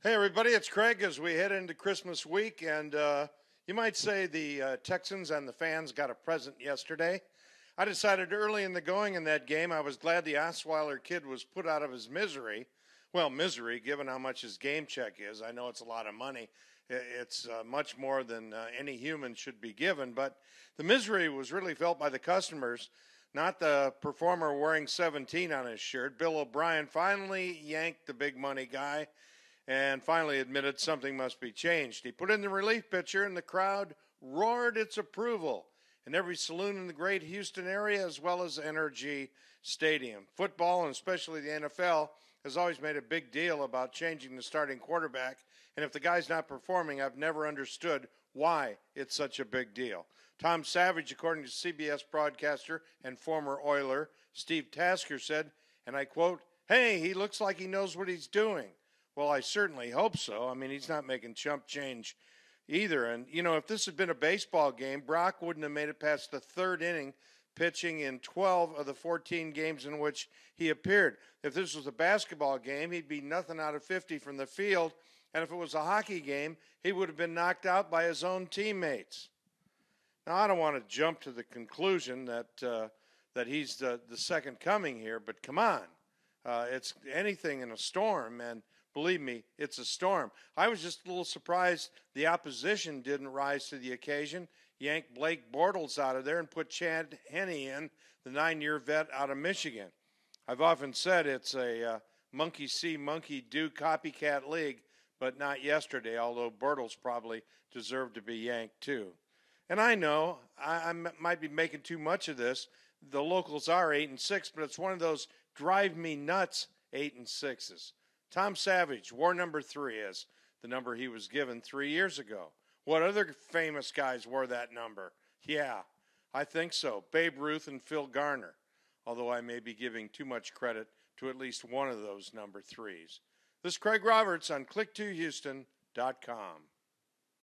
Hey, everybody, it's Craig as we head into Christmas week. And you might say the Texans and the fans got a present yesterday. I decided early in the going in that game I was glad the Osweiler kid was put out of his misery. Well, misery, given how much his game check is. I know it's a lot of money. It's much more than any human should be given. But the misery was really felt by the customers, not the performer wearing 17 on his shirt. Bill O'Brien finally yanked the big money guy and finally admitted something must be changed. He put in the relief pitcher, and the crowd roared its approval in every saloon in the great Houston area, as well as NRG Stadium. Football, and especially the NFL, has always made a big deal about changing the starting quarterback, and if the guy's not performing, I've never understood why it's such a big deal. Tom Savage, according to CBS broadcaster and former Oiler Steve Tasker, said, and I quote, "Hey, he looks like he knows what he's doing." Well, I certainly hope so. I mean, he's not making chump change either. And, you know, if this had been a baseball game, Brock wouldn't have made it past the third inning, pitching in 12 of the 14 games in which he appeared. If this was a basketball game, he'd be nothing out of 50 from the field. And if it was a hockey game, he would have been knocked out by his own teammates. Now, I don't want to jump to the conclusion that he's the second coming here, but come on. It's anything in a storm, and believe me, it's a storm. I was just a little surprised the opposition didn't rise to the occasion, yank Blake Bortles out of there, and put Chad Henne in, the 9-year vet out of Michigan. I've often said it's a monkey see, monkey do copycat league, but not yesterday, although Bortles probably deserved to be yanked too. And I know I might be making too much of this. The locals are 8-6, but it's one of those drive me nuts 8-6s. Tom Savage, war number 3 is the number he was given 3 years ago. What other famous guys wore that number? Yeah, I think so. Babe Ruth and Phil Garner, although I may be giving too much credit to at least one of those number 3s. This is Craig Roberts on click2houston.com.